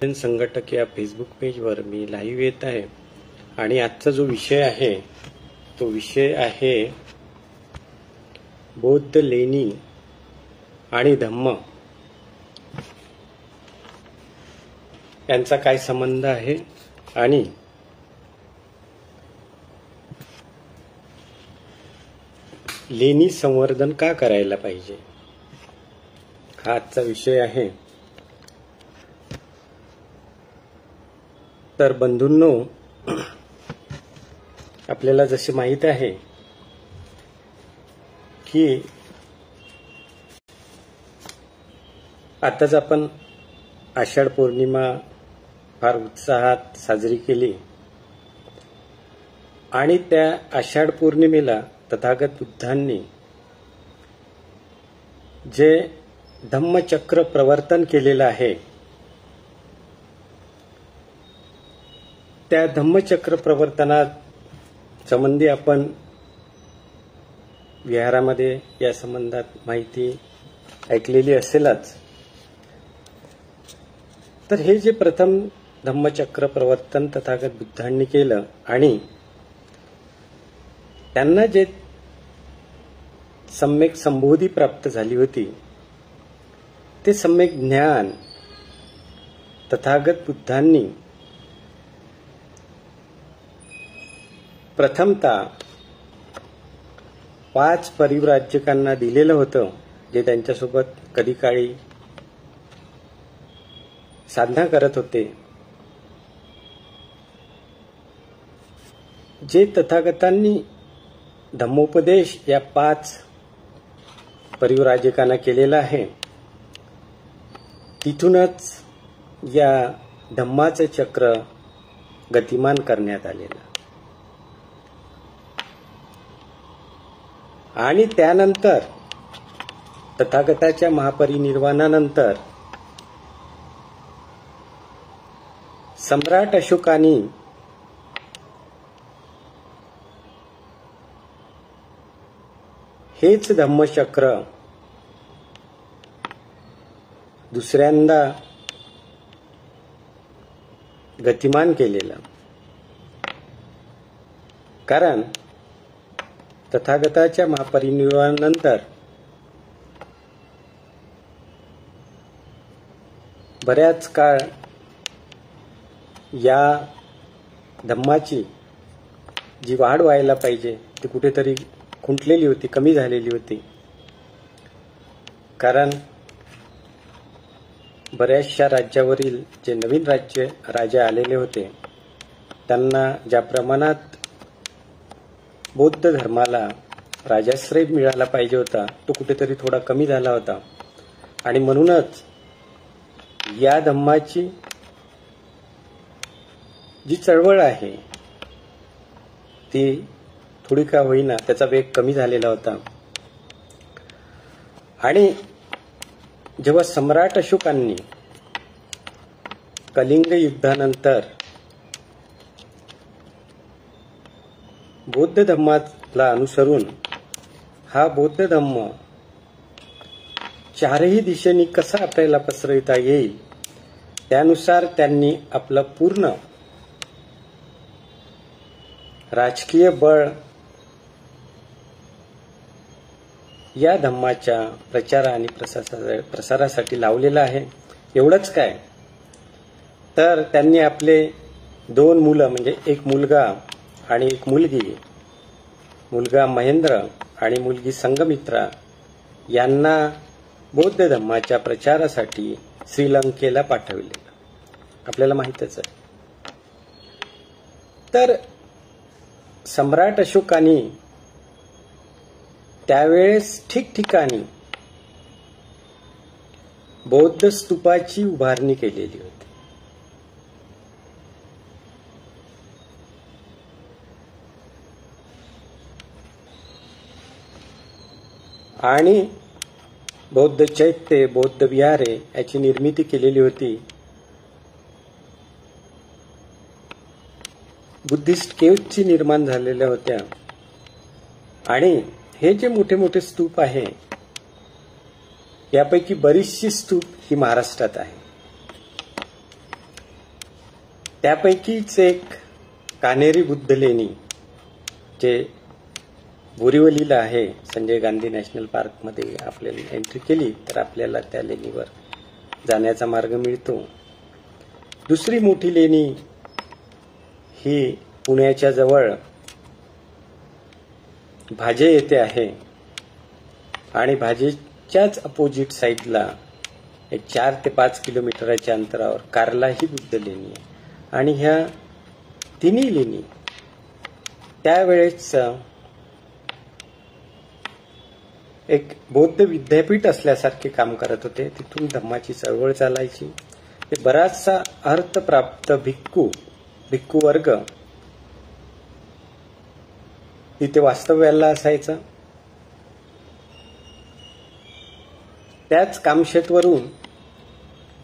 संघटक या फेसबुक पेजवर मी लाईव्ह येत आहे आणि आजचा जो विषय आहे तो विषय आहे बौद्ध लेणी आणि धम्म यांचा काय संबंध आहे आणि लेणी संवर्धन का करायला पाहिजे हा आजचा विषय आहे। तर बंधूंनो, आपल्याला जसे माहित आहे की आताच आपण आषाढ पौर्णिमा फार उत्साहात साजरी केली आणि त्या आषाढ पौर्णिमेला तथागत बुद्धांनी जे धम्मचक्र प्रवर्तन केलेलं आहे त्या धम्मचक्र प्रवर्तनात संबंधी आपण विहारामध्ये या संबंधात माहिती ऐकलेली असेलच। तर हे जे प्रथम धम्मचक्र प्रवर्तन तथागत बुद्धांनी केलं आणि त्यांना जे सम्यक संबोधी प्राप्त झाली होती ते सम्यक ज्ञान तथागत बुद्धांनी प्रथमतः 5 परिव्राजकांना दिलेलं होतं, जे त्यांच्यासोबत कधी काळी साधना करत होते, जे तथागतांनी धम्मोपदेश या 5 परिव्राजकांना केलेला आहे। तिथूनच या धम्माचे चक्र गतिमान करण्यात आलेलं आणि त्यानंतर तथागताच्या महापरिनिर्वाणानंतर सम्राट अशोकाने हेच धम्मचक्र दुसऱ्यांदा गतिमान केलेलं, कारण तथागताच्या महापरिनिर्वाणानंतर बऱ्याच काळ या धम्माची जी वाढ व्हायला पाहिजे ती कुठेतरी खुंटलेली होती, कमी झालेली होती। कारण बऱ्याचशा राज्यावरील जे नवीन राजे आलेले होते त्यांना ज्या प्रमाणात बौद्ध धर्माला राजाश्रय मिळाला पाहिजे होता तो कुठेतरी थोडा कमी झाला होता आणि म्हणूनच या धम्माची जी चळवळ आहे ती थोडी का होईना त्याचा वेग कमी झालेला होता। आणि जेव्हा सम्राट अशोकांनी कलिंग युद्धानंतर बौद्ध धम्माला अनुसरून हा बौद्ध धम्म चारही दिशेने कसा आपल्याला पसरविता येईल त्यानुसार त्यांनी आपलं पूर्ण राजकीय बळ या धम्माच्या प्रचार आणि प्रसारासाठी लावलेलं आहे। एवढंच काय, तर त्यांनी आपले 2 मुलं म्हणजे एक मुलगा आणि एक मुलगी, मुलगा महेंद्र आणि मुलगी संगमित्रा यांना बौद्ध धम्माच्या प्रचारासाठी श्रीलंकेला पाठवले, आपल्याला माहितच आहे। तर सम्राट अशोकाने त्यावेळेस ठिकठिकाणी बौद्ध स्तूपाची उभारणी केलेली होती आणि बौद्ध चैत्य, बौद्ध विहारे याची निर्मिती केलेली होती। बुद्धिस्ट केव्हची निर्माण झालेल्या होत्या आणि हे जे मोठे मोठे स्तूप आहे यापैकी बरीचशी स्तूप ही महाराष्ट्रात आहे। त्यापैकीच एक कान्हेरी बुद्ध लेणी जे बोरिवलीला आहे, संजय गांधी नॅशनल पार्कमध्ये आपल्याला एंट्री केली तर आपल्याला त्या लेणीवर जाण्याचा मार्ग मिळतो. दुसरी मोठी लेणी ही पुण्याच्या जवळ भाजे येथे आहे आणि भाजेच्याच अपोजिट साईडला एक 4 ते 5 किलोमीटरच्या अंतरावर कार्ला ही बुद्ध लेणी आहे. आणि ह्या तिन्ही लेणी त्यावेळेस एक बौद्ध विद्यापीठ असल्यासारखे काम करत होते. तिथून धम्माची चळवळ चालायची. ते बराचसा अर्थप्राप्त भिक्खू वर्ग तिथे वास्तव्याला असायचं. त्याच कामशेतवरून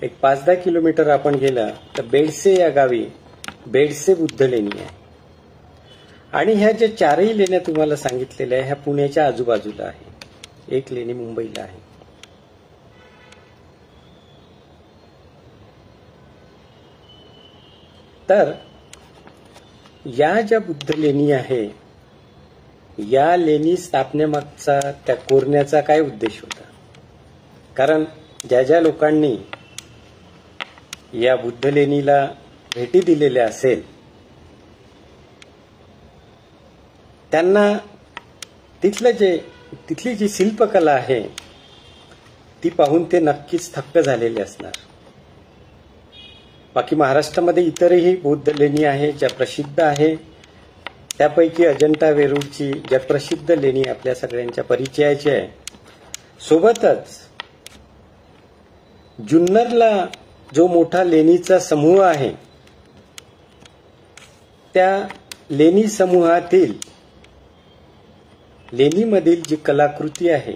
एक 5-10 किलोमीटर आपण गेला तर बेडसे या गावी बेडसे बुद्ध लेणी आहे. आणि ह्या ज्या 4ही लेण्या तुम्हाला सांगितलेल्या ह्या पुण्याच्या आजूबाजूला आहे. एक लेणी मुंबईला आहे. तर या ज्या बुद्ध लेणी आहे या लेणी स्थापनेमागचा त्या कोरण्याचा काय उद्देश होता? कारण ज्या ज्या लोकांनी या बुद्ध लेणीला भेटी दिलेल्या असेल त्यांना तिथली जी शिल्पकला आहे ती पाहून ते नक्कीच थक्क झालेले असणार. बाकी महाराष्ट्रामध्ये इतरही बौद्ध लेणी आहे ज्या प्रसिद्ध आहे. त्यापैकी अजंठा वेरूळची जगप्रसिद्ध लेणी आपल्या सगळ्यांच्या परिचयाची आहे. सोबतच जुन्नरला जो मोठा लेणीचा समूह आहे त्या लेणी समूहातील लेणीमधील जी कलाकृती आहे,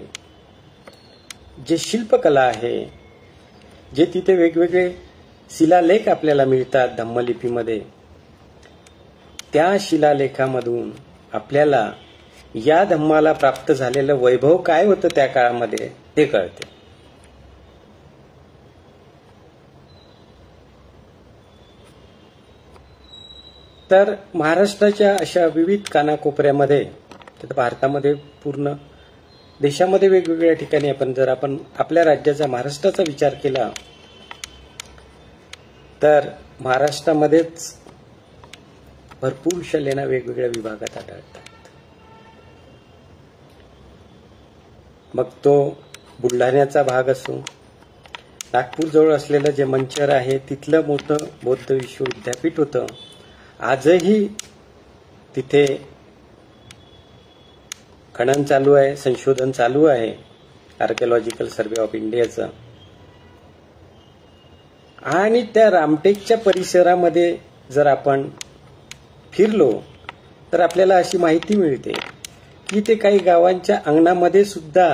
जे शिल्पकला आहे, जे तिथे वेगवेगळे शिलालेख आपल्याला मिळतात धम्मलिपीमध्ये, त्या शिलालेखामधून आपल्याला या धम्माला प्राप्त झालेलं वैभव काय होतं त्या काळामध्ये ते कळते. तर महाराष्ट्राच्या अशा विविध कानाकोपऱ्यामध्ये, भारतामध्ये पूर्ण देशामध्ये वेगवेगळ्या ठिकाणी आपण आपल्या राज्याचा महाराष्ट्राचा विचार केला तर महाराष्ट्रामध्येच भरपूरशा लेण्या वेगवेगळ्या विभागात आढळतात. मग तो बुलढाण्याचा भाग असो, नागपूर जवळ असलेलं जे मंचर आहे तिथलं मोठं बौद्ध विश्वविद्यापीठ होतं. आजही तिथे खनन चालू आहे, संशोधन चालू आहे आर्किओलॉजिकल सर्वे ऑफ इंडियाचं. आणि त्या रामटेकच्या परिसरामध्ये जर आपण फिरलो तर आपल्याला अशी माहिती मिळते की ते काही गावांच्या अंगणामध्ये सुद्धा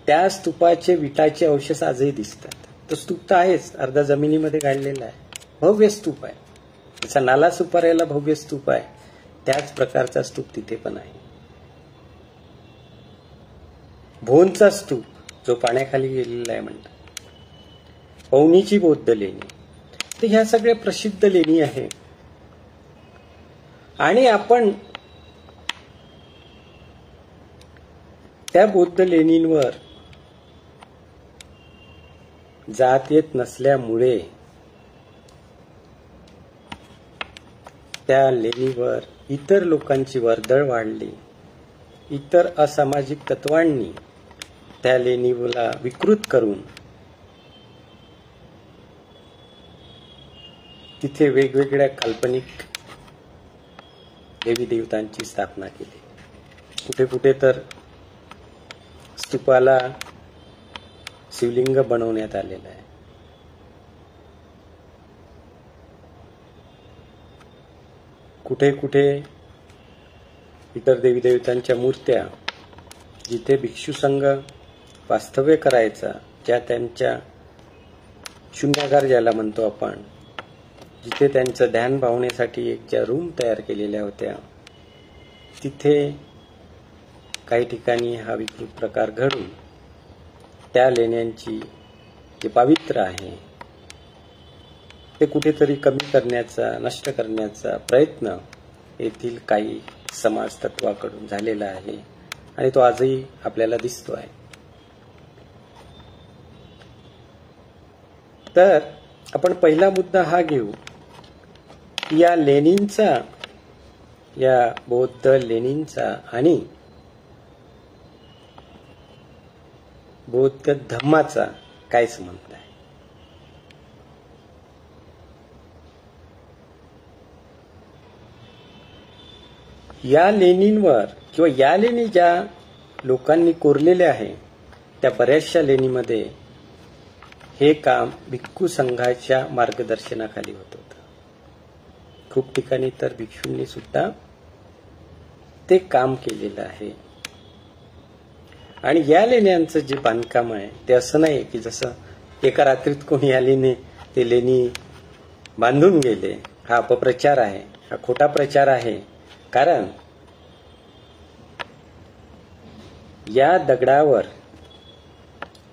त्या स्तूपाचे विटाचे अवशेष आजही दिसतात. तो स्तूप तर आहेच, अर्धा जमिनीमध्ये गाडलेला आहे, भव्य स्तूप आहे. जसा नाला सुपाऱ्याला भव्य स्तूप आहे त्याच प्रकारचा स्तूप तिथे पण आहे. भोनचा स्तूप जो पाण्याखाली गेलेला आहे म्हणतात. पवनीची बौद्ध लेणी, तर ह्या सगळ्या प्रसिद्ध लेणी आहे. आणि आपण त्या बौद्ध लेणींवर जात येत नसल्यामुळे त्या लेणीवर इतर लोकांची वर्दळ वाढली. इतर असामाजिक तत्वांनी त्या लेणीला विकृत करून तिथे वेगवेगळ्या काल्पनिक देवी देवतांची स्थापना केली. कुठे कुठे तर स्तूपाला शिवलिंग बनवण्यात आलेलं आहे. कुठे कुठे इतर देवी देवतांच्या मूर्त्या जिथे भिक्षू संघ वास्तव्य करायचा, ज्या त्यांच्या शून्यागार ज्याला म्हणतो आपण, जिथे त्यांचं ध्यान भावनेसाठी एक ज्या रूम तयार केलेल्या होत्या, तिथे काही ठिकाणी हा विकृत प्रकार घडून त्या लेण्यांची जे पावित्र्य आहे ते कुठेतरी कमी करण्याचा, नष्ट करण्याचा प्रयत्न येथील काही समाज तत्वाकडून झालेला आहे आणि तो आजही आपल्याला दिसतो आहे. तर आपण पहिला मुद्दा हा घेऊ की या लेनिनचा, या बौद्ध लेनिनचा आणि बौद्ध धम्माचा काय संबंध आहे. या लेणींवर किंवा या लेणी ज्या लोकांनी कोरलेल्या आहे त्या बऱ्याचशा लेणीमध्ये हे काम भिक्खू संघाच्या मार्गदर्शनाखाली होत होतं. खूप ठिकाणी तर भिक्षूंनी सुद्धा ते काम केलेलं आहे. आणि या लेण्यांचं जे बांधकाम आहे ते असं नाही की जसं एका रात्रीत कोणी आलीने ते लेणी बांधून गेले. हा अपप्रचार आहे, हा खोटा प्रचार आहे. कारण या दगडावर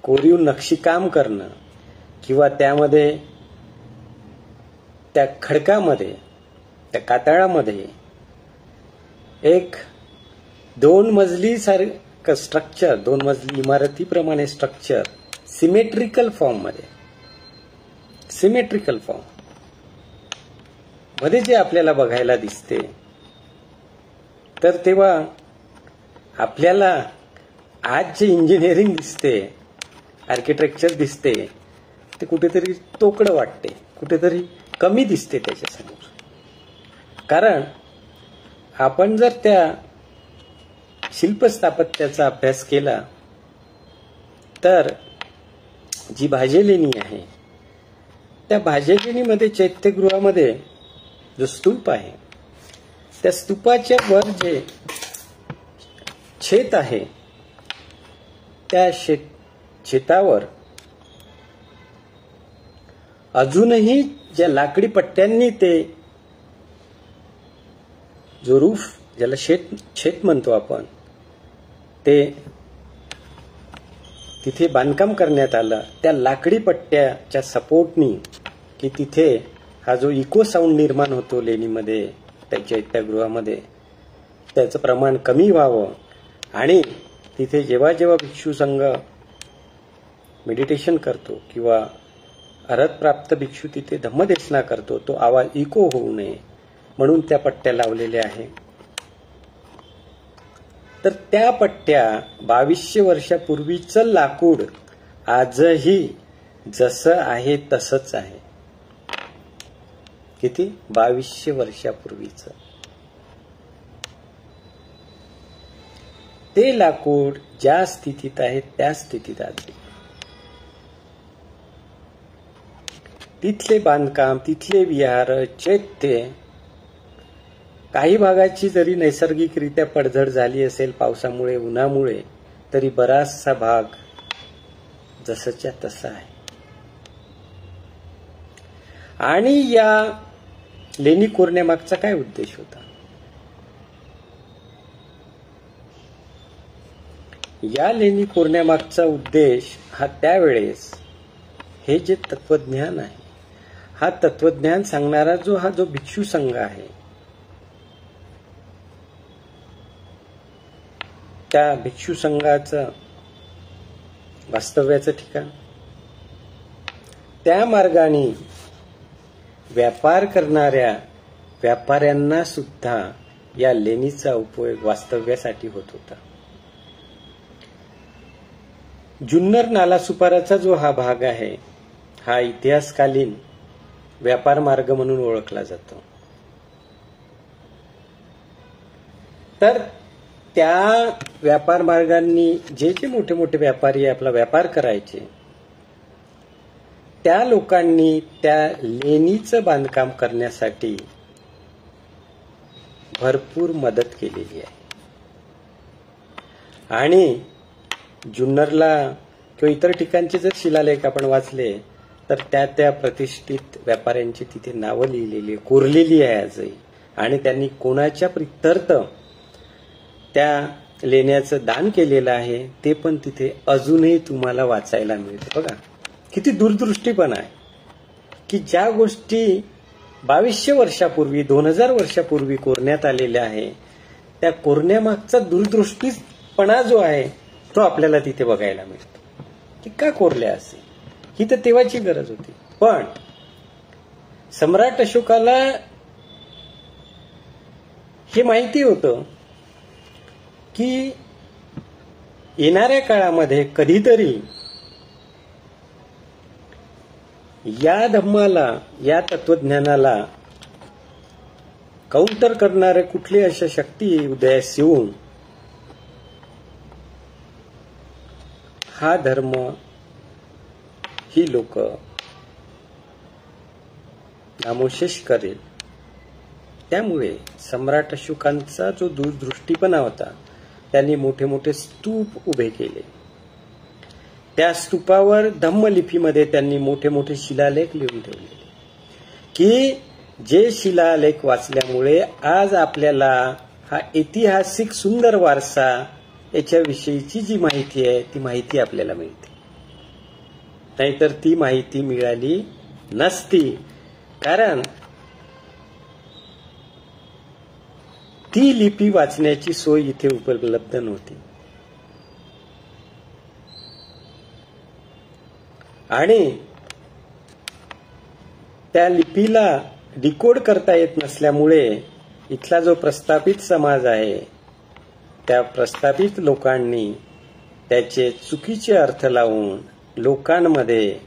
कोरीव नक्षीकाम करणं किंवा त्यामध्ये त्या खडकामध्ये, त्या कातळामध्ये एक 2 मजली सारखं स्ट्रक्चर, 2 मजली इमारतीप्रमाणे स्ट्रक्चर सिमेट्रिकल फॉर्म मध्ये, सिमेट्रिकल फॉर्म मध्ये जे आपल्याला बघायला दिसते, तर तेव्हा आपल्याला आज जे इंजिनिअरिंग दिसते, आर्किटेक्चर दिसते, ते कुठेतरी तोकडं वाटते, कुठेतरी कमी दिसते त्याच्यासमोर. कारण आपण जर त्या शिल्पस्थापत्याचा अभ्यास केला तर जी भाजेलेणी आहे त्या भाजेलेणीमध्ये, चैत्यगृहामध्ये जो स्तूप आहे त्या स्तूपाच्या वर जे छेद आहे त्या छेतावर अजूनही ज्या लाकडी पट्ट्यांनी ते जो रूफ, ज्याला छेद म्हणतो आपण, ते तिथे बांधकाम करण्यात आलं. त्या लाकडी पट्ट्याच्या सपोर्टनी की तिथे हा जो इको साऊंड निर्माण होतो लेणीमध्ये, त्या चैत्यगृहामध्ये, त्याचं प्रमाण कमी व्हावं. आणि तिथे जेव्हा जेव्हा भिक्षू संघ मेडिटेशन करतो किंवा अर्हतप्राप्त भिक्षू तिथे धम्मदेशना करतो, तो आवाज इको होऊ नये म्हणून त्या पट्ट्या लावलेल्या आहे. तर त्या पट्ट्या 2200 वर्षापूर्वीचं लाकूड आजही जसं आहे तसंच आहे. किती? 2200 वर्षापूर्वीचं ते लाकूड ज्या स्थितीत आहे त्या स्थितीत आहे. तिथले बांधकाम, तिथले विहार, चैत्य, काही भागाची जरी नैसर्गिकरित्या पडझड झाली असेल पावसामुळे, उन्हामुळे, तरी बराचसा भाग जसंच्या तसा आहे. आणि या लेणी कोरण्यामागचा काय उद्देश होता? या लेणी कोरण्यामागचा उद्देश हा त्यावेळेस हे जे तत्वज्ञान आहे, हा तत्वज्ञान सांगणारा जो भिक्षू संघ आहे, त्या भिक्षू संघाचं वास्तव्याचं ठिकाण, त्या मार्गाने व्यापार करणाऱ्या व्यापाऱ्यांना सुद्धा या लेणीचा उपयोग वास्तव्यासाठी होत होता. जुन्नर नालासोपाराचा जो हा भाग आहे, हा इतिहासकालीन व्यापार मार्ग म्हणून ओळखला जातो. तर त्या व्यापार मार्गांनी जे जे मोठे मोठे व्यापारी आपला व्यापार करायचे, त्या लोकांनी त्या लेणीचं बांधकाम करण्यासाठी भरपूर मदत केलेली आहे. आणि जुन्नरला किंवा इतर ठिकाणचे जर शिलालेख आपण वाचले तर त्या प्रतिष्ठित व्यापाऱ्यांची तिथे नावं लिहिलेली, कोरलेली आहे आजही. आणि त्यांनी कोणाच्या प्रित्यर्थ त्या लेण्याचं दान केलेलं आहे ते पण तिथे अजूनही तुम्हाला वाचायला मिळते. बघा किती दूरदृष्टीपणा आहे, की ज्या गोष्टी 2200 वर्षापूर्वी 2000 वर्षापूर्वी कोरण्यात आलेल्या आहे, त्या कोरण्यामागचा दूरदृष्टीपणा जो आहे तो आपल्याला तिथे बघायला मिळतो की का कोरल्या असे. ही तर तेव्हाची गरज होती. पण सम्राट अशोकाला हे माहिती होतं की येणाऱ्या काळामध्ये कधीतरी या धम्माला, या तत्वज्ञानाला काउंटर करणारे कुठली अशा शक्ती उदयास येऊन हा धर्म, ही लोक नामोशेष करेल. त्यामुळे सम्राट अशोकांचा जो दूरदृष्टीपणा होता, त्यांनी मोठे मोठे स्तूप उभे केले. त्या स्तूपावर धम्मलिपीमध्ये त्यांनी मोठे मोठे शिलालेख लिहून ठेवले की जे शिलालेख वाचल्यामुळे आज आपल्याला हा ऐतिहासिक सुंदर वारसा याच्याविषयीची जी माहिती आहे ती माहिती आपल्याला मिळते. नाहीतर ती माहिती मिळाली नसती, कारण ती लिपी वाचण्याची सोय इथे उपलब्ध नव्हती. आणि त्या लिपीला डिकोड करता येत नसल्यामुळे इथला जो प्रस्थापित समाज आहे, त्या प्रस्थापित लोकांनी त्याचे चुकीचे अर्थ लावून लोकांमध्ये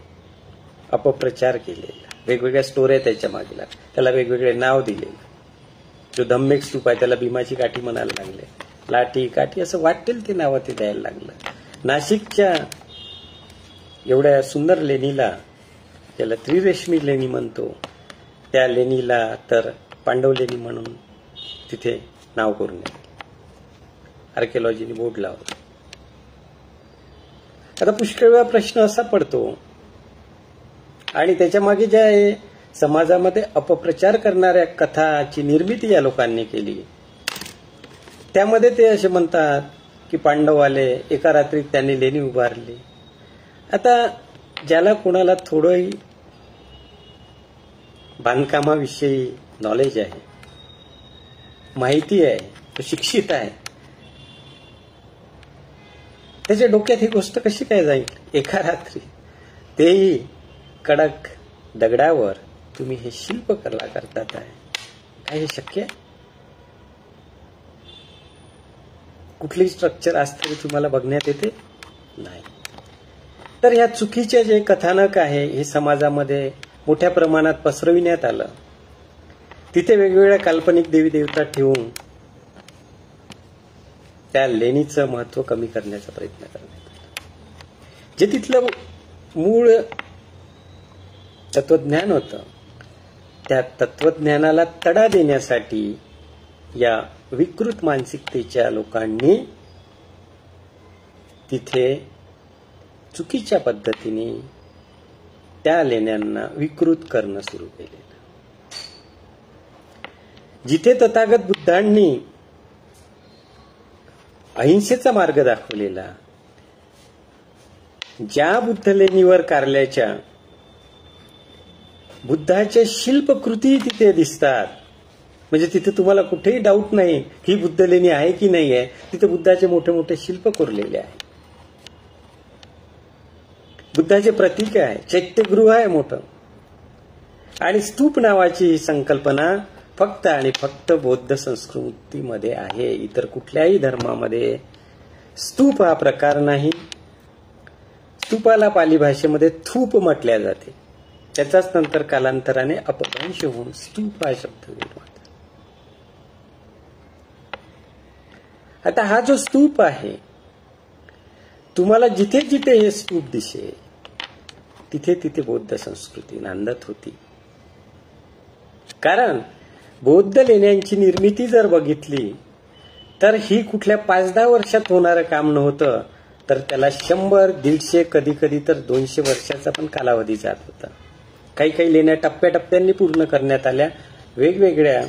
अपप्रचार केलेला. वेगवेगळ्या स्टोऱ्या त्याच्या मागे लागल्या, त्याला वेगवेगळे नाव दिले. जो धम्मेक स्तूप आहे त्याला भीमाची काठी म्हणायला लागले, लाठी काठी असं वाटेल ते नावं ते द्यायला लागलं. नाशिकच्या एवढ्या सुंदर लेणीला, त्याला त्रिरेशमी लेणी म्हणतो, त्या लेणीला तर पांडव लेणी म्हणून तिथे नाव करून आर्किओलॉजीने बोर्ड लावला. आता पुष्कळ वेळा प्रश्न असा पडतो, आणि त्याच्या मागे ज्या समाजामध्ये अपप्रचार करणाऱ्या कथाची निर्मिती या लोकांनी केली, त्यामध्ये ते असे म्हणतात की पांडव आले, एका रात्रीत त्यांनी लेणी उभारली. आता ज्याला कोणाला थोडंही बांधकामाविषयी नॉलेज आहे, माहिती आहे, तो शिक्षित आहे, त्याच्या डोक्यात ही गोष्ट कशी काय जाईल? एका रात्री, तेही कडक दगडावर तुम्ही हे शिल्पकला करतात आहे, काय हे शक्य आहे? कुठलीही स्ट्रक्चर असताना तुम्हाला बघण्यात येते नाही. तर ह्या चुकीचे जे कथानक आहे हे समाजामध्ये मोठ्या प्रमाणात पसरविण्यात आलं. तिथे वेगवेगळ्या काल्पनिक देवी देवता ठेवून त्या लेणीचं महत्व कमी करण्याचा प्रयत्न करण्यात आला. जे तिथलं मूळ तत्वज्ञान होतं, त्या तत्वज्ञानाला तडा देण्यासाठी या विकृत मानसिकतेच्या लोकांनी तिथे चुकीच्या पद्धतीने त्या लेण्यांना विकृत करणं सुरू केलेलं. जिथे तथागत बुद्धांनी अहिंसेचा मार्ग दाखवलेला, ज्या बुद्ध लेणीवर कारल्याच्या बुद्धाच्या शिल्पकृती तिथे दिसतात, म्हणजे तिथे तुम्हाला कुठेही डाऊट नाही ही बुद्ध लेणी आहे की नाही आहे. तिथे बुद्धाचे मोठे मोठे शिल्प कोरलेले आहे, बुद्धाचे प्रतीक आहे, चैत्यगृह आहे मोठं. आणि स्तूप नावाची ही संकल्पना फक्त आणि फक्त बौद्ध संस्कृतीमध्ये आहे. इतर कुठल्याही धर्मामध्ये स्तूप हा प्रकार नाही. स्तूपाला पाली भाषेमध्ये थूप म्हटल्या जाते, त्याचाच नंतर कालांतराने अपभ्रंश होऊन स्तूप हा शब्द निर्माण. आता हा जो स्तूप आहे, तुम्हाला जिथे जिथे हे स्तूप दिसेल तिथे तिथे बौद्ध संस्कृती नांदत होती. कारण बौद्ध लेण्यांची निर्मिती जर बघितली तर ही कुठल्या 5-10 वर्षात होणारं काम नव्हतं, तर त्याला 100, 150, कधी कधी तर 200 वर्षाचा पण कालावधी जात होता. काही काही लेण्या टप्प्याटप्प्यांनी पूर्ण करण्यात आल्या वेगवेगळ्या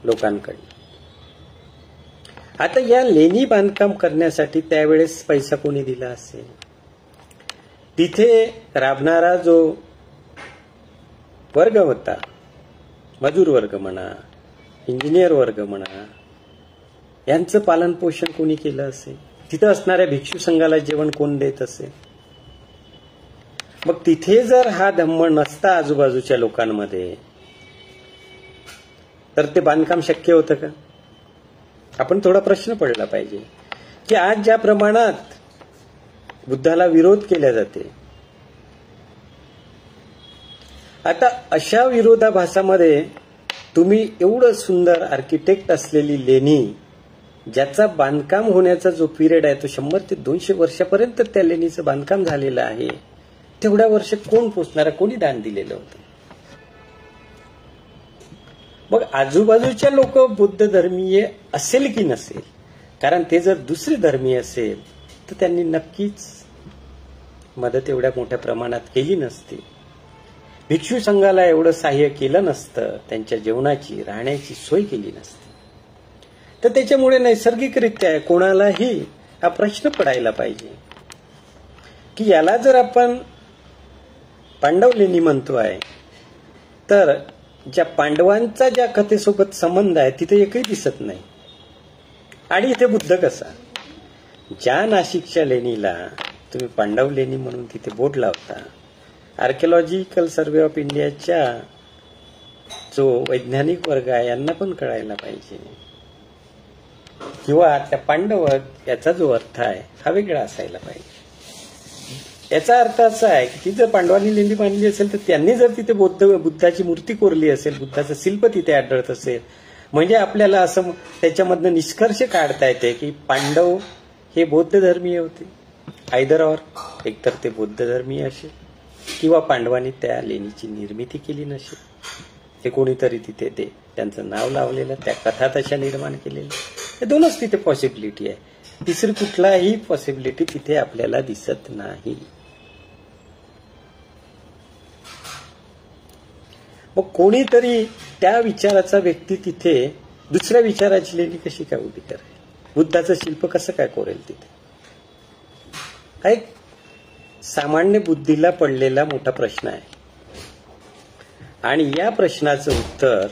लोकांकडे. आता या लेणी बांधकाम करण्यासाठी त्यावेळेस पैसा कोणी दिला असेल? तिथे राबणारा जो वर्ग होता, मजूर वर्ग म्हणा, इंजिनियर वर्ग म्हणा, यांचं पालन पोषण कोणी केलं असेल? तिथं असणाऱ्या भिक्षू संघाला जेवण कोण देत असेल? मग तिथे जर हा धम्म नसता आजूबाजूच्या लोकांमध्ये, तर ते बांधकाम शक्य होतं का? आपण थोडा प्रश्न पडला पाहिजे की आज ज्या प्रमाणात बुद्धाला विरोध केला जाते, आता अशा विरोधाभासामध्ये तुम्ही एवढं सुंदर आर्किटेक्ट असलेली लेणी, ज्याचा बांधकाम होण्याचा जो पिरियड आहे तो 100 ते 200 वर्षापर्यंत त्या लेणीचं बांधकाम झालेलं आहे, तेवढ्या वर्ष कोण पोचणारा, कोणी दान दिलेलं होतं? मग आजूबाजूच्या लोक बुद्ध धर्मीय असेल की नसेल, कारण ते जर दुसरे धर्मीय असेल तर त्यांनी नक्कीच मदत एवढ्या मोठ्या प्रमाणात केली नसती, भिक्षू संघाला एवढं सहाय्य केलं नसतं, त्यांच्या जेवणाची राहण्याची सोय केली नसती. तर त्याच्यामुळे नैसर्गिकरित्या कोणालाही हा प्रश्न पडायला पाहिजे की याला जर आपण पांडव लेणी म्हणतो आहे, तर ज्या पांडवांचा ज्या कथेसोबत संबंध आहे तिथे एकही दिसत नाही, आणि इथे बुद्ध कसा? ज्या नाशिकच्या लेणीला तुम्ही पांडव लेणी म्हणून तिथे बोर्ड लावता, आर्किओलॉजिकल सर्व्हे ऑफ इंडियाच्या जो वैज्ञानिक वर्ग आहे यांना पण कळायला पाहिजे, किंवा त्या पांडव याचा जो अर्थ आहे हा वेगळा असायला पाहिजे. याचा अर्थ असा आहे की ती जर पांडवांनी लेणी बांधली असेल तर त्यांनी जर तिथे बुद्धाची मूर्ती कोरली असेल, बुद्धाचं शिल्प तिथे आढळत असेल, म्हणजे आपल्याला असं त्याच्यामधनं निष्कर्ष काढता येते की पांडव हे बौद्ध धर्मीय होते. आयदर ऑर, एकतर ते बौद्ध धर्मीय असेल किंवा पांडवांनी त्या लेणीची निर्मिती केली नसेल, हे कोणीतरी तिथे ते त्यांचं नाव लावलेलं, त्या कथा तशा निर्माण केलेल्या, हे दोनच तिथे पॉसिबिलिटी आहे. तिसरी कुठलाही पॉसिबिलिटी तिथे आपल्याला दिसत नाही. मग कोणीतरी त्या विचाराचा व्यक्ती तिथे दुसऱ्या विचाराची लेणी कशी काय उभी करेल? बुद्धाचं शिल्प कसं काय कोरेल तिथे? हा एक सामान्य बुद्धीला पडलेला मोठा प्रश्न आहे, आणि या प्रश्नाचं उत्तर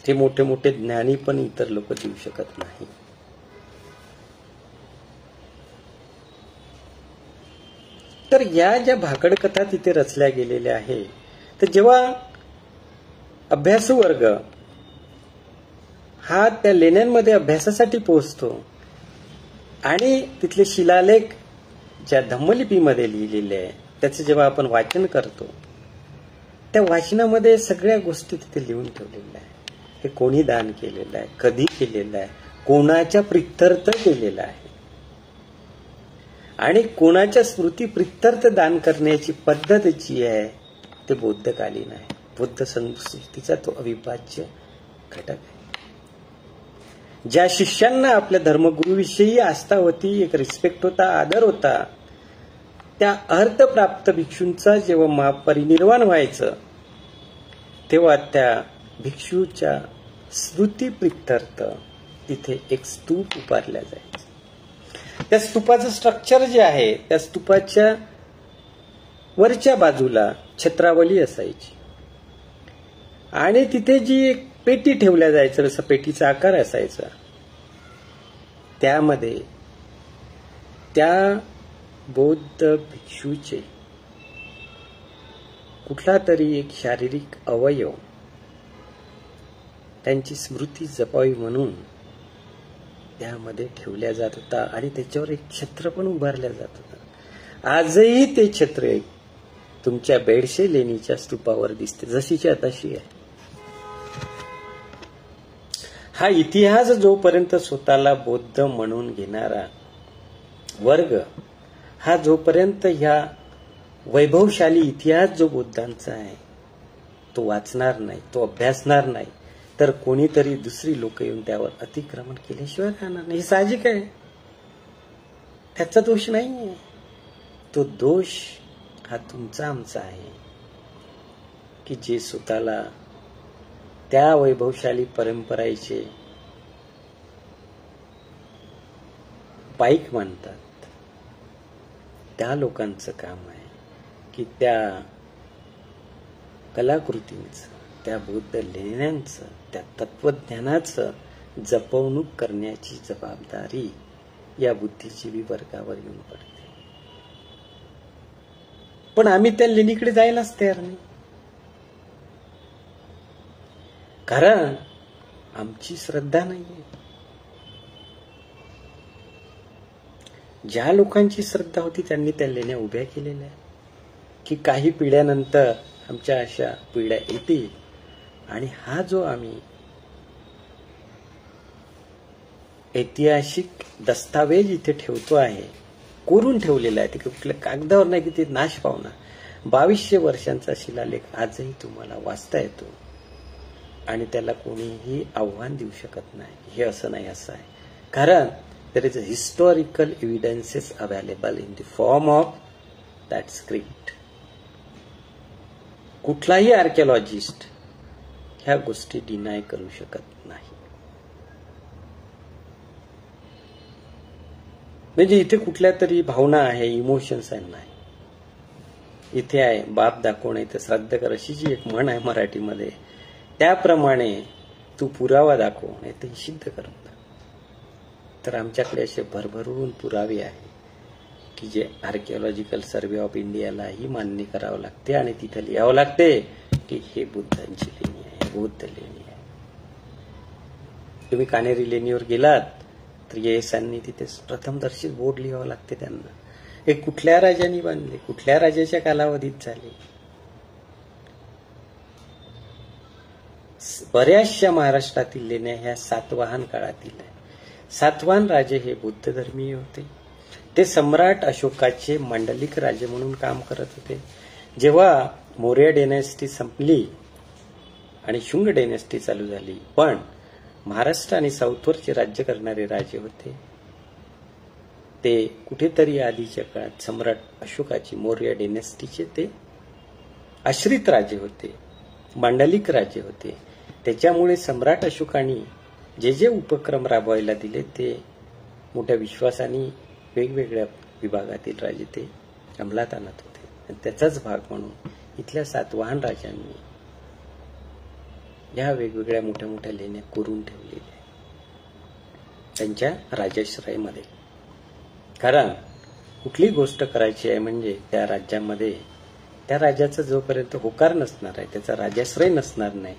ते मोठे मोठे ज्ञानी पण इतर लोक देऊ शकत नाही. तर या ज्या भाकड कथा तिथे रचल्या गेलेल्या आहे, तर जेव्हा अभ्यासू वर्ग हा त्या लेण्यांमध्ये अभ्यासासाठी पोहोचतो आणि तिथले शिलालेख ज्या धम्मलिपीमध्ये लिहिलेले आहे त्याचं जेव्हा आपण वाचन करतो, त्या वाचनामध्ये सगळ्या गोष्टी तिथे लिहून ठेवलेल्या आहे. हे कोणी दान केलेलं आहे, कधी केलेलं आहे, कोणाच्या प्रित्यर्थ केलेलं आहे, आणि कोणाच्या स्मृती प्रित्यर्थ दान करण्याची पद्धत जी आहे ते बौद्धकालीन आहे. बुद्ध संस्कृतीचा तो अविभाज्य घटक आहे. ज्या शिष्यांना आपल्या धर्मगुरूविषयी आस्था होती, एक रिस्पेक्ट होता, आदर होता, त्या अर्थप्राप्त भिक्षूंचा जेव्हा महापरिनिर्वाण व्हायचं तेव्हा त्या भिक्षूच्या स्मृती प्रित्यर्थ तिथे एक स्तूप उभारला जायचा. त्या स्तूपाचं स्ट्रक्चर जे आहे, त्या स्तूपाच्या वरच्या बाजूला छत्रावली असायची, आणि तिथे जी एक पेटी ठेवल्या जायचं, जसा पेटीचा आकार असायचा, त्यामध्ये त्या बौद्ध भिक्षूचे कुठला तरी एक शारीरिक अवयव त्यांची स्मृती जपावी म्हणून त्यामध्ये ठेवल्या जात होता, आणि त्याच्यावर एक छत्र पण उभारल्या जात होता. आजही ते छत्र तुमच्या बेडशे लेणीच्या स्तूपावर दिसते, जशीच्या तशी आहे. हा इतिहास जोपर्यंत स्वतःला बौद्ध म्हणून घेणारा वर्ग हा जोपर्यंत ह्या वैभवशाली इतिहास जो बुद्धांचा आहे तो वाचणार नाही, तो अभ्यासणार नाही, तर कोणीतरी दुसरी लोक येऊन त्यावर अतिक्रमण केल्याशिवाय राहणार नाही. हे साहजिक आहे, त्याचा दोष नाहीये. तो दोष हा तुमचा आमचा आहे की जे स्वतःला त्या वैभवशाली परंपरेचे पाईक मानतात त्या लोकांचं काम आहे की त्या कलाकृतींचं, त्या बौद्ध लेण्यांचं, त्या तत्वज्ञानाचं जपवणूक करण्याची जबाबदारी या बुद्धिजीवी वर्गावर येऊन पडते. पण आम्ही त्या लेणीकडे जायलाच तयार नाही, कारण आमची श्रद्धा नाहीये. ज्या लोकांची श्रद्धा होती त्यांनी त्या लेण्या उभ्या केलेल्या की काही पिढ्यानंतर आमच्या अशा पिढ्या येतील आणि हा जो आम्ही ऐतिहासिक दस्तावेज इथे ठेवतो आहे, कोरून ठेवलेला आहे, ते कुठल्या कागदावर नाही की ते नाश पावणार. 2200 वर्षांचा शिलालेख आजही तुम्हाला वाचता येतो आणि त्याला कोणीही आव्हान देऊ शकत नाही. हे असं नाही, असं आहे, कारण there is a historical evidences available in the form of that script. कुठलाही आर्किओलॉजिस्ट ह्या गोष्टी डिनाय करू शकत नाही. म्हणजे इथे कुठल्या तरी भावना आहे, इमोशन्स आहे नाही. इथे आहे बाप दाखव नाही तर श्राद्ध कर, अशी जी एक म्हण आहे मराठीमध्ये, त्याप्रमाणे तू पुरावा दाखव नाही तर सिद्ध कर. तर आमच्याकडे असे भरभरून पुरावे आहे की जे आर्किओलॉजिकल सर्वे ऑफ इंडियालाही मान्य करावं लागते आणि तिथे लिहावं लागते की हे बुद्धांची लेणी आहे, बौद्ध लेणी आहे. तुम्ही कानेरी लेणीवर गेलात तर येसांनी तिथे प्रथमदर्शी बोर्ड लिहावं लागते त्यांना. हे कुठल्या राजांनी बांधले, कुठल्या राजाच्या कालावधीत झाले. बऱ्याचशा महाराष्ट्रातील लेण्या ह्या सातवाहन काळातील आहे. सातवाहन राजे हे बुद्ध धर्मीय होते. ते सम्राट अशोकाचे मांडलिक राजे म्हणून काम करत होते. जेव्हा मौर्य डायनेस्टी संपली आणि शुंग डायनेस्टी चालू झाली, पण महाराष्ट्र आणि साऊथवरचे राज्य करणारे राजे होते ते कुठेतरी आधीच्या काळात सम्राट अशोकाची मौर्य डायनेस्टीचे ते आश्रित राजे होते, मांडलिक राजे होते. त्याच्यामुळे सम्राट अशोकाने जे जे उपक्रम राबवायला दिले ते मोठ्या विश्वासाने वेगवेगळ्या विभागातील राजे ते अंमलात आणत होते. आणि त्याचाच भाग म्हणून इथल्या सातवाहन राजांनी या वेगवेगळ्या मोठ्या मोठ्या लेण्या कोरून ठेवलेल्या त्यांच्या राजाश्रयमध्ये. कारण कुठली गोष्ट करायची आहे म्हणजे त्या राज्यामध्ये त्या राजाचा जोपर्यंत होकार नसणार आहे, त्याचा राजाश्रय नसणार नाही,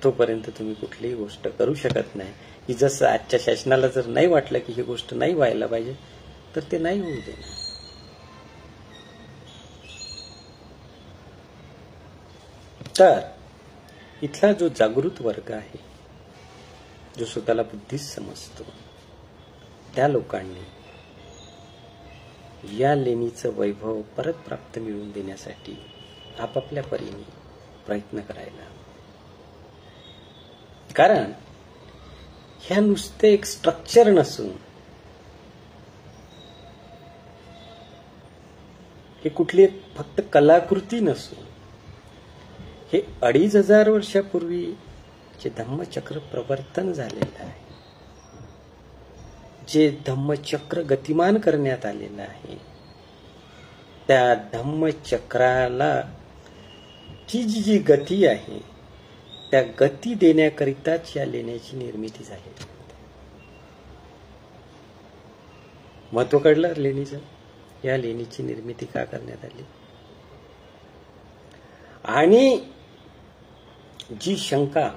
तोपर्यंत तुम्ही कुठलीही गोष्ट करू शकत नाही. की जसं आजच्या शासनाला जर नाही वाटलं की ही गोष्ट नाही व्हायला पाहिजे तर ते नाही होऊ देणार. तर इथला जो जागृत वर्ग आहे, जो स्वतःला बुद्धिस्ट समजतो, त्या लोकांनी या लेणीचं वैभव परत प्राप्त मिळवून देण्यासाठी आपापल्या परीने प्रयत्न करायला. कारण ह्या नुसते एक स्ट्रक्चर नसून हे कुठली फक्त कलाकृती नसून हे 2500 वर्षापूर्वी जे धम्मचक्र प्रवर्तन झालेलं आहे, जे धम्मचक्र गतिमान करण्यात आलेलं आहे, त्या धम्मचक्राला जी जी जी गती आहे त्या गती देण्याकरिताच या लेण्याची निर्मिती झाली. महत्व कळलं लेणीचं. या लेणीची निर्मिती का करण्यात आली आणि जी शंका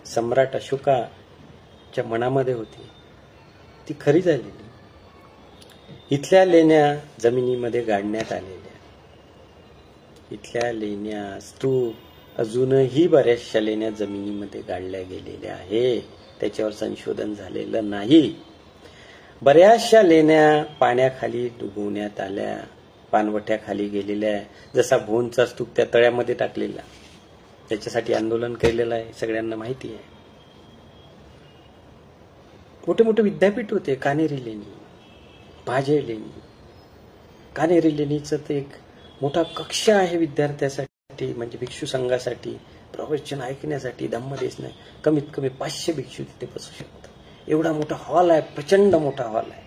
सम्राट अशोकाच्या मनामध्ये होती ती खरी झालेली. इथल्या लेण्या जमिनीमध्ये गाडण्यात आलेल्या, इथल्या लेण्या स्तूप अजूनही बऱ्याचशा लेण्या जमिनीमध्ये गाडल्या गेलेल्या आहे. त्याच्यावर संशोधन झालेलं नाही. बऱ्याचशा लेण्या पाण्याखाली डुबवण्यात आल्या, पाणवठ्याखाली गेलेल्या. जसा भोनचा स्तूप त्या तळ्यामध्ये टाकलेला, त्याच्यासाठी आंदोलन केलेलं आहे, सगळ्यांना माहिती आहे. मोठे मोठे विद्यापीठ होते, कानेरी लेणी, भाजे लेणी. कानेरी लेणीचं ते एक मोठा कक्ष आहे विद्यार्थ्यासाठी, म्हणजे भिक्षू संघासाठी प्रवचन ऐकण्यासाठी. धम्मदेश नाही, कमीत कमी 500 भिक्षू तिथे बसू शकतात. एवढा मोठा हॉल आहे, प्रचंड मोठा हॉल आहे.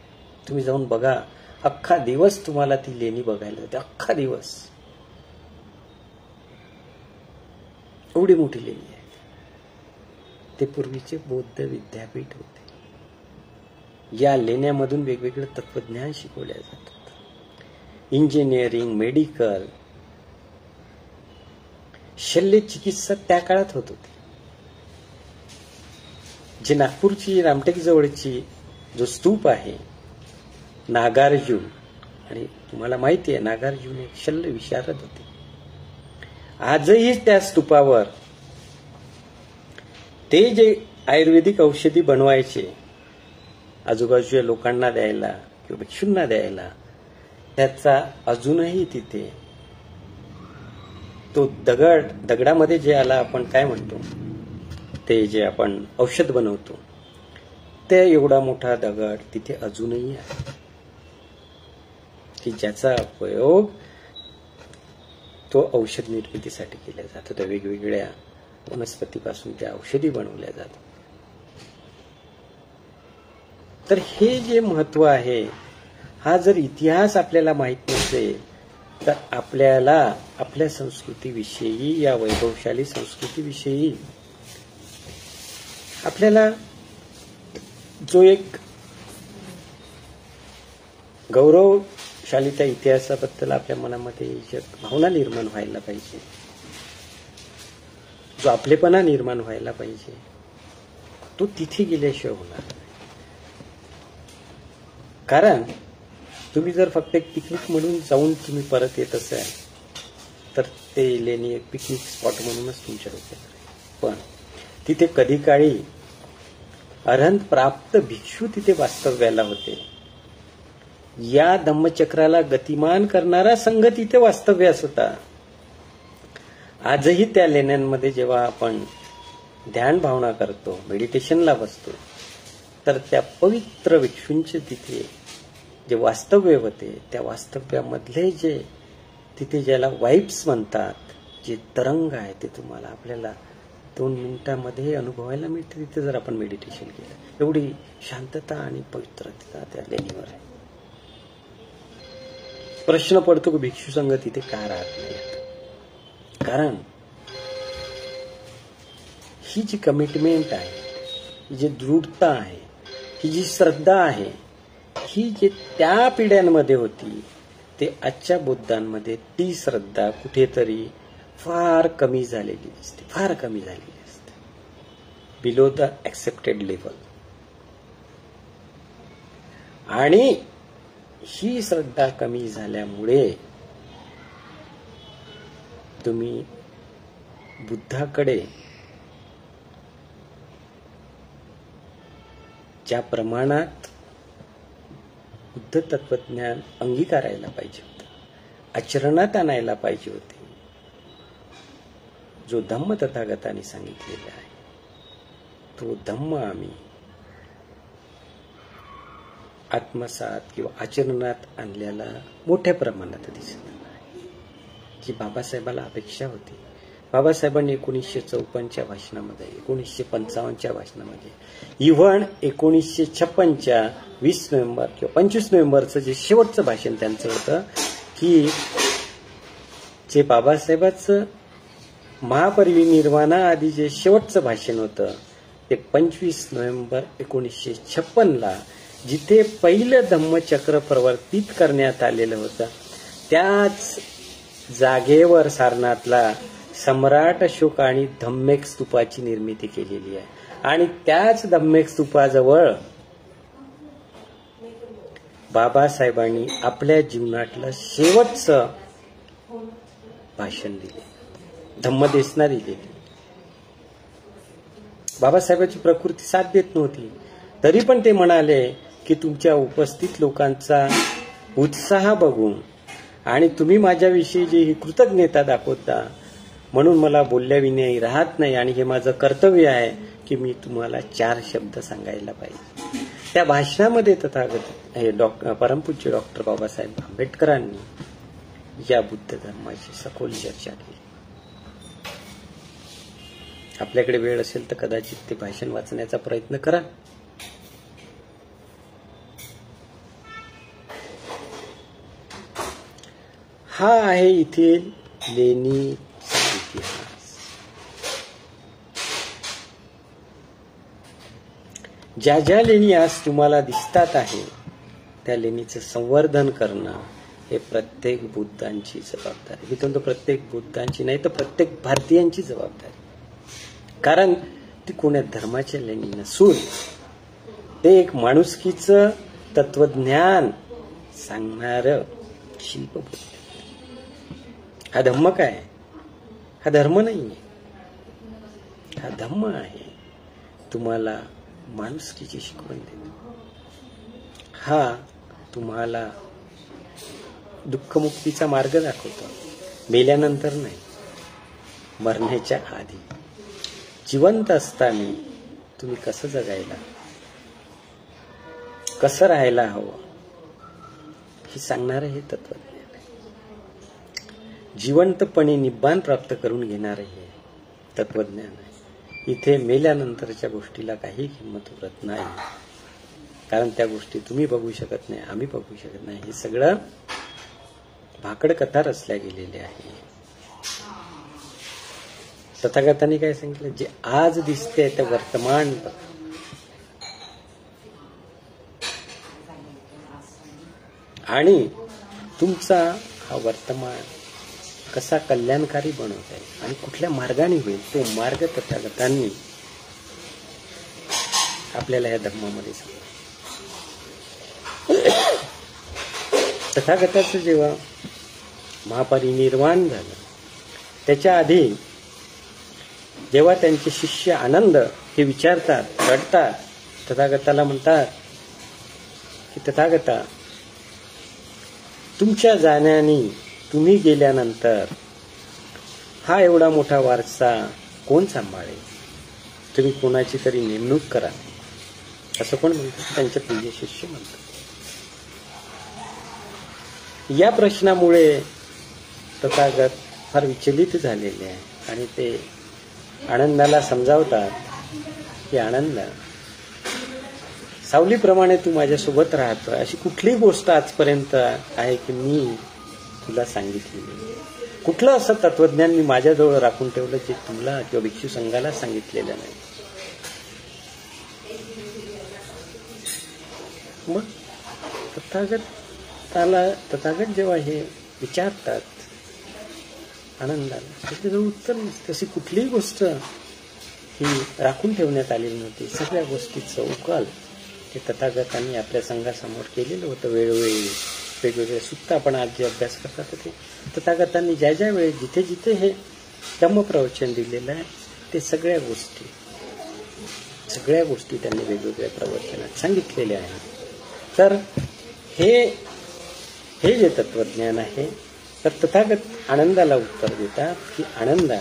तुम्ही जाऊन बघा, अख्खा दिवस तुम्हाला ती लेणी बघायला जाते, अख्खा दिवस. एवढी मोठी लेणी आहे. ते पूर्वीचे बौद्ध विद्यापीठ होते. या लेण्यामधून वेगवेगळं तत्वज्ञान शिकवल्या जातात. इंजिनिअरिंग, मेडिकल, शल्य चिकित्सा त्या काळात होत होती. जे नागपूरची रामटेक जवळची जो स्तूप आहे नागार्जुन, आणि तुम्हाला माहिती आहे नागार्जुन एक शल्य विशारद होते. आजही त्या स्तूपावर ते जे आयुर्वेदिक औषधी बनवायचे आजूबाजूच्या लोकांना द्यायला किंवा भिक्षूंना द्यायला, त्याचा अजूनही तिथे तो दगडामध्ये जे आला आपण काय म्हणतो, ते जे आपण औषध बनवतो, ते एवढा मोठा दगड तिथे अजूनही आहे की ज्याचा उपयोग तो औषध निर्मितीसाठी केला जातो. त्या वेगवेगळ्या वनस्पतीपासून त्या औषधी बनवल्या जातात. तर हे जे महत्व आहे, हा जर इतिहास आपल्याला माहित नसेल तर आपल्याला आपल्या संस्कृतीविषयी, या वैभवशाली संस्कृतीविषयी आपल्याला जो एक गौरवशाली त्या इतिहासाबद्दल आपल्या मनामध्ये भावना निर्माण व्हायला पाहिजे, जो आपलेपणा निर्माण व्हायला पाहिजे, तो तिथे गेल्याशिवाय होणार नाही. कारण तुम्ही जर फक्त एक पिकनिक म्हणून जाऊन तुम्ही परत येत असाल तर ते लेणी एक पिकनिक स्पॉट म्हणूनच तुमच्या डोक्यात राहील. पण तिथे कधी काळी अरहंत प्राप्त भिक्षू तिथे वास्तव्याला होते. या धम्मचक्राला गतिमान करणारा संघ तिथे वास्तव्यास होता. आजही त्या लेण्यांमध्ये जेव्हा आपण ध्यान भावना करतो, मेडिटेशनला बसतो, तर त्या पवित्र भिक्षूंचे तिथे जे वास्तव्य होते, त्या वास्तव्यामधले जे तिथे ज्याला वाइब्स म्हणतात, जे तरंग आहे, ते तुम्हाला आपल्याला 2 मिनिटांमध्ये अनुभवायला मिळते तिथे जर आपण मेडिटेशन केलं. एवढी शांतता आणि पवित्रता त्या लेणीवर आहे. प्रश्न पडतो की भिक्षू संघ तिथे का राहत नाही? कारण ही जी कमिटमेंट आहे, ही जी दृढता आहे, ही जी श्रद्धा आहे, ही जी त्या पिढ्यांमध्ये होती, ते आजच्या बुद्धांमध्ये ती श्रद्धा कुठेतरी फार कमी झालेली दिसते, फार कमी झालेली असते, बिलो द ऍक्सेप्टेड लेवल. आणि ही श्रद्धा कमी झाल्यामुळे तुम्ही बुद्धाकडे ज्या प्रमाणात बुद्ध तत्वज्ञान अंगीकारायला पाहिजे होतं, आचरणात आणायला पाहिजे होते, जो धम्म तथागतांनी सांगितलेला आहे, तो धम्म आम्ही आत्मसात किंवा आचरणात आणलेला मोठ्या प्रमाणात दिसत नाही, जी बाबासाहेबाला अपेक्षा होती. बाबासाहेबांनी 1954च्या भाषणामध्ये, 1955च्या भाषणामध्ये, इव्हन 1956च्या 20 नोव्हेंबर किंवा 25 नोव्हेंबरचं जे शेवटचं भाषण त्यांचं होतं, की जे बाबासाहेबांचं महापरिनिर्वाणाआधी जे शेवटचं भाषण होतं, ते 25 नोव्हेंबर 1956ला जिथे पहिलं धम्मचक्र प्रवर्तित करण्यात आलेलं होतं, त्याच जागेवर सारनाथला सम्राट अशोक आणि धम्मेक स्तूपाची निर्मिती केलेली आहे. आणि त्याच धम्मेक स्तूपाजवळ बाबासाहेबांनी आपल्या जीवनातलं शेवटचं भाषण दिले, धम्मदेशना दिलेली. बाबासाहेबांची प्रकृती साथ देत नव्हती, तरी पण ते म्हणाले की तुमच्या उपस्थित लोकांचा उत्साह बघून आणि तुम्ही माझ्याविषयी जी ही कृतज्ञता दाखवता, म्हणून मला बोलल्याविनाही राहत नाही आणि हे माझं कर्तव्य आहे की मी तुम्हाला 4 शब्द सांगायला पाहिजे. त्या भाषणामध्ये तथागत परमपूज्य डॉक्टर बाबासाहेब आंबेडकरांनी या बुद्ध धर्माची सखोल चर्चा केली. आपल्याकडे वेळ असेल तर कदाचित ते भाषण वाचण्याचा प्रयत्न करा. हा आहे इथे लेणीचा इतिहास. ज्या ज्या लेणी आज तुम्हाला दिसतात आहे त्या लेणीचं संवर्धन करणं हे प्रत्येक बुद्धांची जबाबदारी. मी म्हणतो प्रत्येक बुद्धांची नाही तर प्रत्येक भारतीयांची जबाबदारी. कारण ती कोण्या धर्माच्या लेणी नसून ते एक माणुसकीचं तत्वज्ञान सांगणारं शिल्प. हा धम्म काय? हा धर्म नाही, हा धम्म आहे. तुम्हाला माणुसकीची शिकवण देतो. हा तुम्हाला दुःखमुक्तीचा मार्ग दाखवतो. मेल्यानंतर नाही, मरण्याच्या आधी. जिवंत असताना तुम्ही कसं जगायला, कसं राहायला हवं हे सांगणारं हे तत्वज्ञान आहे. जिवंतपणे निब्बाण प्राप्त करून घेणारं हे तत्वज्ञान आहे. इथे मेल्यानंतरच्या गोष्टीला काही किंमत उरत नाही. कारण त्या गोष्टी तुम्ही बघू शकत नाही, आम्ही बघू शकत नाही. हे सगळं भाकड कथा रचल्या गेलेले आहे. तथागतांनी काय सांगितलं? जे आज दिसते ते वर्तमान आणि तुमचा हा वर्तमान कसा कल्याणकारी बनवता येईल आणि कुठल्या मार्गाने होईल तो मार्ग तथागतांनी आपल्याला या धर्मामध्ये सांगितलं. तथागताचं जेव्हा महापरिनिर्वाण झालं त्याच्या आधी जेव्हा त्यांचे शिष्य आनंद हे विचारतात, रडतात, तथागताला म्हणतात की तथागता, तुमच्या जाण्याने, तुम्ही गेल्यानंतर हा एवढा मोठा वारसा कोण सांभाळेल? तुम्ही कोणाची तरी नेमणूक करा. असं कोण म्हणतात? त्यांचे प्रिय शिष्य म्हणतात. या प्रश्नामुळे तथागत फार विचलित झालेले आहे आणि ते आनंदाला समजावतात की आनंद, सावलीप्रमाणे तू माझ्यासोबत राहतोय. अशी कुठली गोष्ट आजपर्यंत आहे की मी तुला सांगितली? कुठलं असं तत्वज्ञान मी माझ्याजवळ राखून ठेवलं जे तुला किंवा भिक्षू संघाला सांगितलेलं नाही? मग तथागत जेव्हा हे विचारतात आनंदाला, त्याचं उत्तर नसतं. तशी कुठलीही गोष्ट ही राखून ठेवण्यात आलेली नव्हती. सगळ्या गोष्टीचं उकल हे तथागतांनी आपल्या संघासमोर केलेलं होतं. वेळोवेळी वेगवेगळे सुत्त आपण आज जे अभ्यास करतात ते तथागतांनी ज्या ज्या वेळी जिथे जिथे हे धम्मप्रवचन दिलेलं आहे ते सगळ्या गोष्टी त्यांनी वेगवेगळ्या प्रवचनात सांगितलेल्या आहेत. तर हे जे तत्वज्ञान आहे, तर तथागत आनंदाला उत्तर देतात की आनंदा,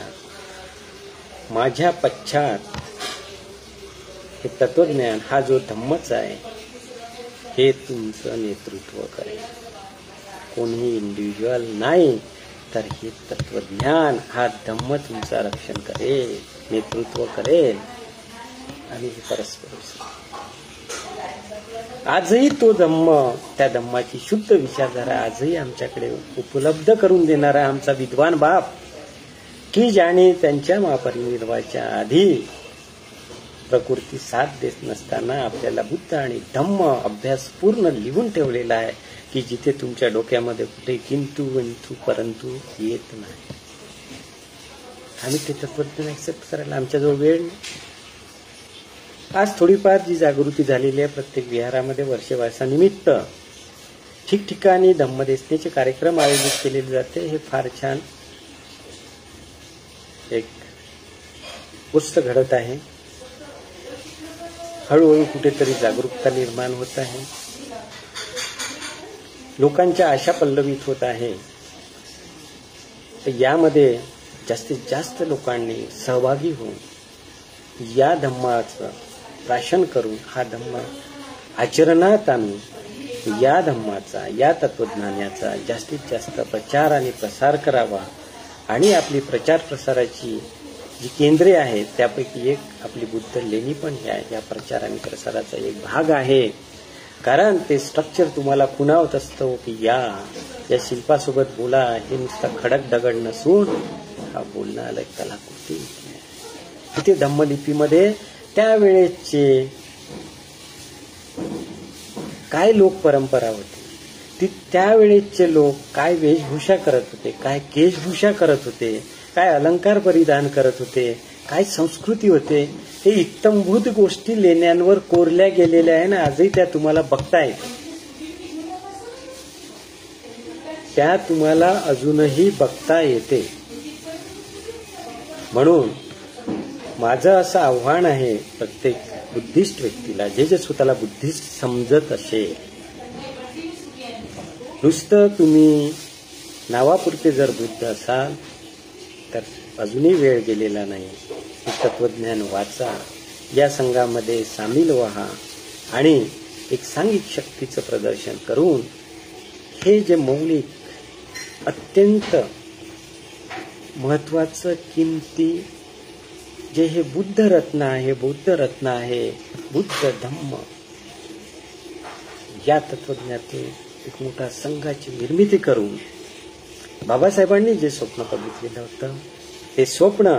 माझ्या पश्चात हे तत्वज्ञान, हा जो धम्मच आहे हे तुमचं नेतृत्व करेल. कोणीही इंडिव्हिज्युअल नाही, तर हे तत्वज्ञान, हा धम्म तुमचं रक्षण करेल, नेतृत्व करेल आणि हे परस्पर. आजही तो धम्म, त्या धम्माची शुद्ध विचारधारा आजही आमच्याकडे उपलब्ध करून देणारा आमचा विद्वान बाप, की ज्याने त्यांच्या महापरिनिर्वाणाच्या आधी प्रकृती साथ देत नसताना आपल्याला बुद्ध आणि धम्म अभ्यास पूर्ण लिहून ठेवलेला आहे की जिथे तुमच्या डोक्यामध्ये कुठे किंतु वंतु परंतु येत नाही. आम्ही ते तत्वज्ञान ऍक्सेप्ट करायला आमच्याजवळ वेळ नाही. आज थोडीफार जी जागृती झालेली आहे प्रत्येक विहारामध्ये वर्षवासानिमित्त ठिकठिकाणी धम्मदेशनेचे कार्यक्रम आयोजित केलेले जाते. हे फार छान एक गोष्ट घडत आहे. हळूहळू कुठेतरी जागरूकता निर्माण होत आहे. लोकांच्या आशा पल्लवित होत आहे. तर यामध्ये जास्तीत जास्त लोकांनी सहभागी होऊन या धम्माचं प्राशन करून हा धम्म आचरणात आणून या धम्माचा, या तत्वज्ञानाचा जास्तीत जास्त प्रचार आणि प्रसार करावा. आणि आपली प्रचार प्रसाराची जी केंद्रे आहेत त्यापैकी एक आपली बुद्ध लेणी पण या प्रचार आणि प्रसाराचा एक भाग आहे. कारण ते स्ट्रक्चर तुम्हाला खुणावत असतो की या शिल्पासोबत बोला, हे नुसता खडक दगड नसून हा बोलणारा एक कलाकृती. इथे धम्मलिपीमध्ये त्यावेळेचे काय लोक परंपरा होती, त्यावेळेचे लोक काय वेशभूषा करत होते, काय केशभूषा करत होते, काय अलंकार परिधान करत होते, काय संस्कृती होते, हे इत्तमभूत गोष्टी लेण्यांवर कोरल्या गेलेल्या आहे ना. आजही त्या तुम्हाला बघता येते, त्या तुम्हाला अजूनही बघता येते. म्हणून माझं असं आव्हान आहे प्रत्येक बुद्धिस्ट व्यक्तीला, जे स्वतःला बुद्धिस्ट समजत असेल, नुसतं तुम्ही नावापुरते जर बुद्ध असाल तर अजूनही वेळ गेलेला नाही. तत्वज्ञान वाचा, या संघामध्ये सामील व्हा आणि एक सांघिक शक्तीचं प्रदर्शन करून हे जे मौलिक अत्यंत महत्वाचं किमती जे हे बुद्ध रत्न आहे, बुद्ध धम्म, या तत्वज्ञानातून एक मोठा संघाची निर्मिती करून बाबासाहेबांनी जे स्वप्न बघितलेलं होतं, ते स्वप्न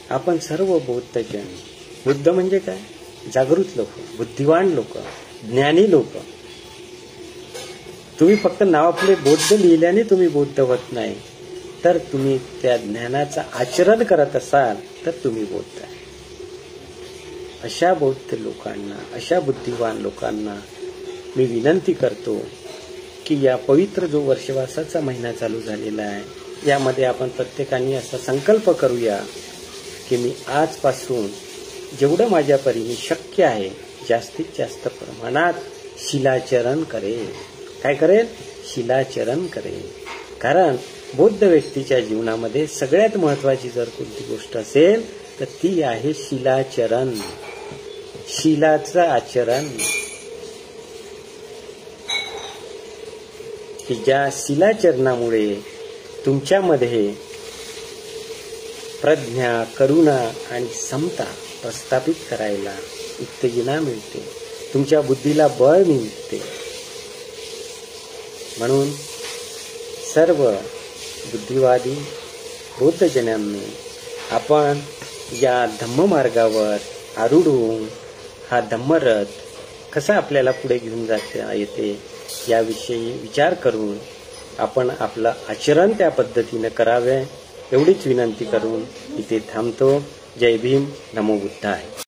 आपण सर्व बौद्धजन, बुद्ध म्हणजे काय, जागृत लोक, बुद्धिवान लोक, ज्ञानी लोक. तुम्ही फक्त नावापुढे बौद्ध लिहिल्याने तुम्ही बौद्ध होत नाही, तर तुम्ही त्या ज्ञानाचं आचरण करत असाल तर तुम्ही बौद्ध आहे. अशा बौद्ध लोकांना, अशा बुद्धिवान लोकांना मी विनंती करतो की या पवित्र जो वर्षवासाचा महिना चालू झालेला आहे, यामध्ये आपण प्रत्येकाने असा संकल्प करूया की मी आजपासून जेवढं माझ्या परीने शक्य आहे जास्तीत जास्त प्रमाणात शिलाचरण करेल. काय करेल? शिलाचरण करेल. कारण बौद्ध व्यक्तीच्या जीवनामध्ये सगळ्यात महत्वाची जर कोणती गोष्ट असेल तर ती आहे शिलाचरण, शिलाचं आचरण. की ज्या शिलाचरणामुळे तुमच्यामध्ये प्रज्ञा, करुणा आणि समता प्रस्थापित करायला उत्तेजना मिळते, तुमच्या बुद्धीला बळ मिळते. म्हणून सर्व बुद्धिवादी बौद्धजनांनी आपण या धम्ममार्गावर आरूढ होऊन हा धम्मरथ कसा आपल्याला पुढे घेऊन जाता येते याविषयी विचार करून आपण आपलं आचरण त्या पद्धतीने करावे, एवढीच विनंती करून इथे थांबतो. जय भीम, नमो बुद्धाय.